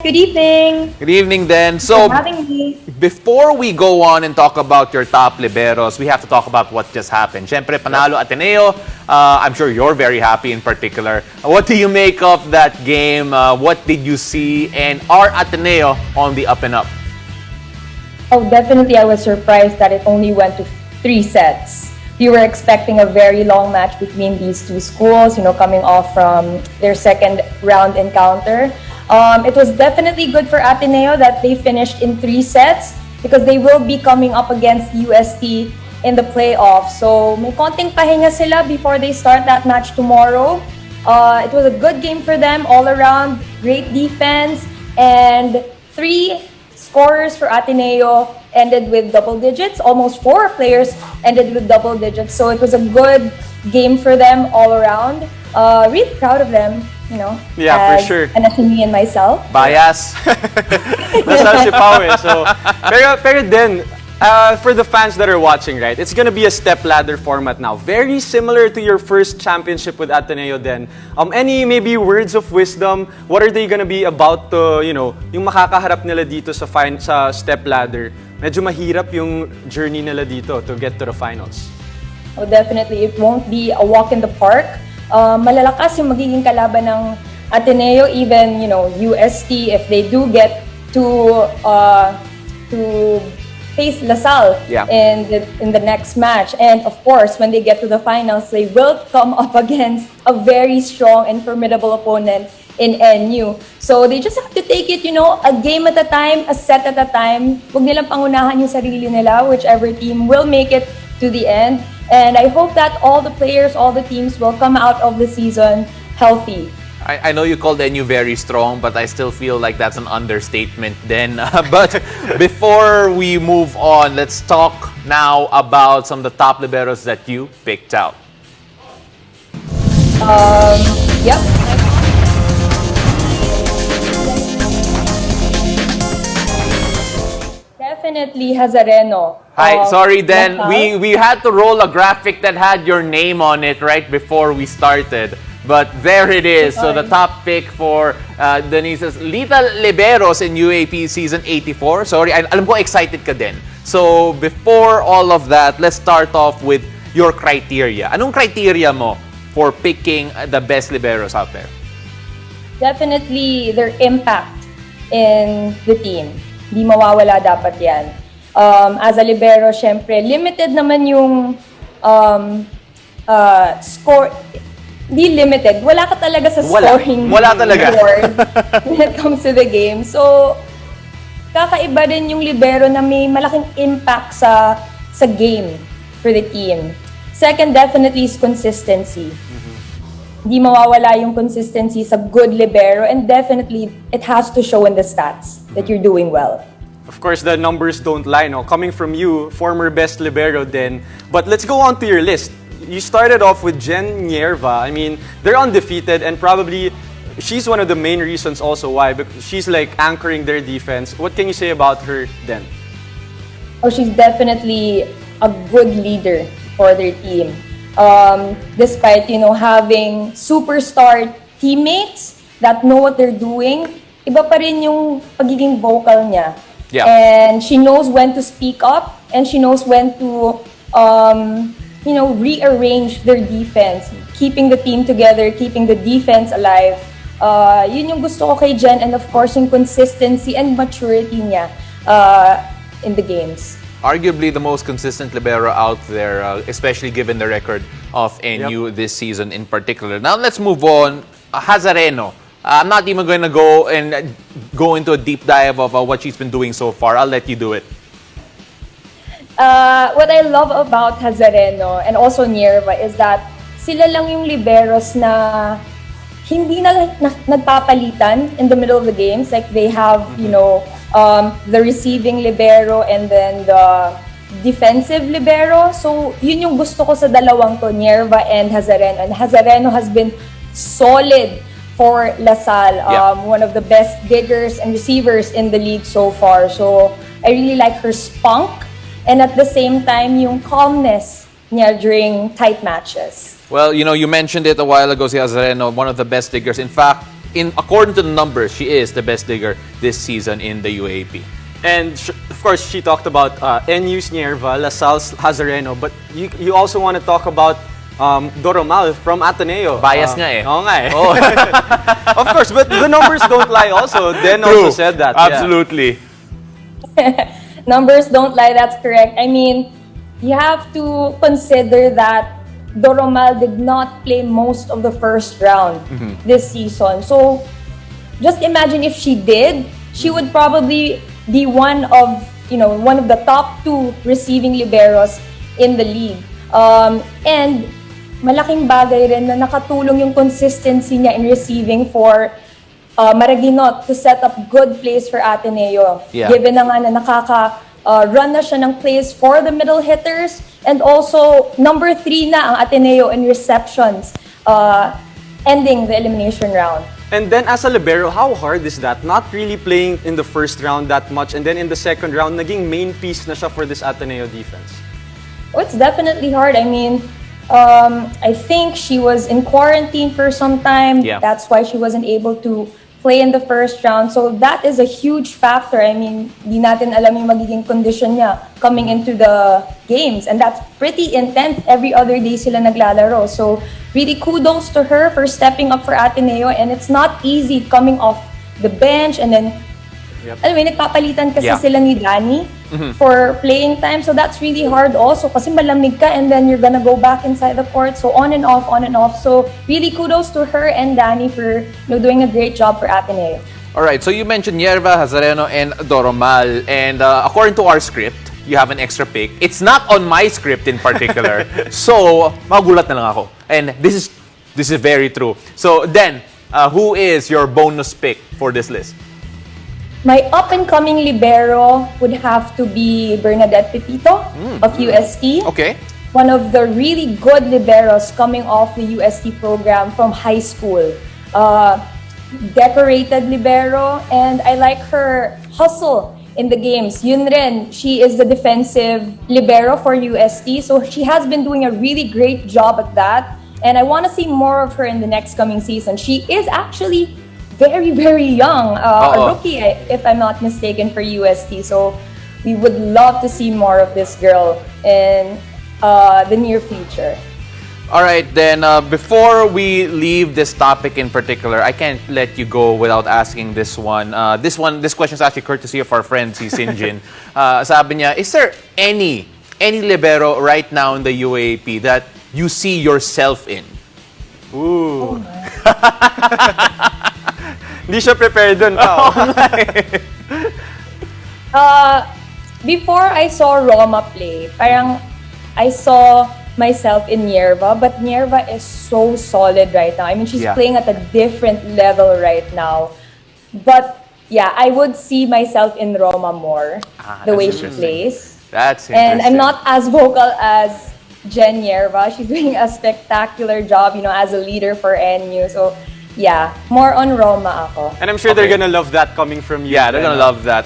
Good evening. Good evening, then. Thanks So, for having me. before we go on and talk about your top liberos, we have to talk about what just happened. Siyempre, panalo Ateneo. I'm sure you're very happy in particular. What do you make of that game? What did you see? And are Ateneo on the up and up? Oh, definitely I was surprised that it only went to 3 sets. We were expecting a very long match between these two schools, coming off from their second round encounter. It was definitely good for Ateneo that they finished in 3 sets because they will be coming up against UST in the playoffs. So may konting pahinga sila before they start that match tomorrow. It was a good game for them all around, great defense, and 3 scorers for Ateneo ended with double digits. Almost 4 players ended with double digits. So it was a good game for them all around. Really proud of them, Yeah, for sure. And as me and myself. Bias? Nasal si Pao eh. So, pero then, for the fans that are watching, right, it's gonna be a step ladder format now. Very similar to your first championship with Ateneo then. Any maybe words of wisdom? What are they gonna be about to, yung makakaharap nila dito sa step ladder? Medyo mahirap yung journey nila dito to get to the finals. Oh, definitely. It won't be a walk in the park. Malalakas yung magiging kalaban ng Ateneo, even, UST, if they do get to face LaSalle in the next match. And of course, when they get to the finals, they will come up against a very strong and formidable opponent in NU. So they just have to take it, a game at a time, a set at a time. Huwag nilang pangunahan yung sarili nila, whichever team will make it to the end. And I hope that all the players, all the teams will come out of the season healthy. I know you called NU very strong, but I still feel like that's an understatement then. But before we move on, let's talk now about some of the top liberos that you picked out. Yep. Definitely Hazareno. Hi, sorry then, LaSalle. we had to roll a graphic that had your name on it right before we started. But there it is. So the top pick for Denise's Little Liberos in UAP Season 84. Sorry, alam ko excited ka din. So before all of that, let's start off with your criteria. Anong criteria mo for picking the best liberos out there? Definitely their impact in the team. Di mawawala dapat yan. As a libero, syempre, limited naman yung score. Di limited. Wala ka talaga sa scoring Wala talaga. board when it comes to the game. So, kakaiba din yung libero na may malaking impact sa game for the team. Second, definitely is consistency. Di mawawala yung consistency sa good libero, and definitely it has to show in the stats that you're doing well. Of course, the numbers don't lie, no? Coming from you, former best libero then. But let's go on to your list. You started off with Jen Nierva. I mean, they're undefeated, and probably she's one of the main reasons also why. Because she's like anchoring their defense. What can you say about her then? Oh, she's definitely a good leader for their team. Despite, having superstar teammates that know what they're doing, iba pa rin yung pagiging vocal niya. Yeah. And she knows when to speak up, and she knows when to, rearrange their defense, keeping the team together, keeping the defense alive. Yun yung gusto ko kay Jen, and of course yung consistency and maturity niya in the games. Arguably the most consistent libero out there, especially given the record of NU this season in particular. Now let's move on. Hazareno. I'm not even going to go into a deep dive of what she's been doing so far. I'll let you do it. What I love about Hazareno and also Nierva is that sila lang yung liberos na hindi na nagpapalitan in the middle of the games. Like they have, the receiving libero and then the defensive libero. So yun yung gusto ko sa dalawang to, Nierva and Hazareno. And Hazareno has been solid for LaSalle, one of the best diggers and receivers in the league so far. So I really like her spunk, and at the same time, yung calmness niya during tight matches. Well, you mentioned it a while ago, si Hazareno, one of the best diggers. In fact, according to the numbers, she is the best digger this season in the UAP. And of course, she talked about NU's Nierva, La Salle's Hazareno, but you also want to talk about Doromal from Ateneo. Bias nga eh. Oo nga eh. Oh. Of course, but the numbers don't lie also. Den also said that. Yeah. Absolutely. Numbers don't lie, that's correct. I mean, you have to consider that Doromal did not play most of the first round this season. So, just imagine if she did, she would probably be one of the top 2 receiving liberos in the league. And malaking bagay rin na nakatulong yung consistency niya in receiving for Maraguinot to set up good plays for Ateneo. Yeah. Given na nga na run na siya ng plays for the middle hitters, and also number 3 na ang Ateneo in receptions, ending the elimination round. And then as a libero, how hard is that? Not really playing in the first round that much, and then in the second round, naging main piece na siya for this Ateneo defense. Oh, it's definitely hard. I mean, I think she was in quarantine for some time. Yeah. That's why she wasn't able to play in the first round. So that is a huge factor. I mean, di natin alam yung magiging condition niya coming into the games. And that's pretty intense. Every other day sila naglalaro. So really kudos to her for stepping up for Ateneo. And it's not easy coming off the bench and then alam mo, nagpapalitan kasi sila ni Danny for playing time. So that's really hard also kasi malamig ka and then you're gonna go back inside the court. So on and off, on and off. So really kudos to her and Danny for doing a great job for Ateneo. Alright, so you mentioned Nierva, Hazareno, and Doromal. And according to our script, you have an extra pick. It's not on my script in particular. So, magulat na lang ako. And this is very true. So, then, who is your bonus pick for this list? My up-and-coming libero would have to be Bernadette Pepito of UST. Okay. One of the really good liberos coming off the UST program from high school. Decorated libero, and I like her hustle in the games. Yun rin, she is the defensive libero for UST, so she has been doing a really great job at that. And I want to see more of her in the next coming season. She is actually very, very young, a rookie, if I'm not mistaken, for UST. So we would love to see more of this girl in the near future. All right, then before we leave this topic in particular, I can't let you go without asking this one. This question is actually courtesy of our friend si Sinjin. Sabi niya, is there any libero right now in the UAP that you see yourself in? Ooh. Hindi siya prepared dun. Before I saw Roma play, parang I saw myself in Nierva, but Nierva is so solid right now. I mean, she's playing at a different level right now. But yeah, I would see myself in Roma more, the way she plays. That's interesting. And I'm not as vocal as Jen Nierva. She's doing a spectacular job, as a leader for NU. So yeah, more on Roma ako. And I'm sure they're gonna love that coming from you. Yeah, they're gonna love that.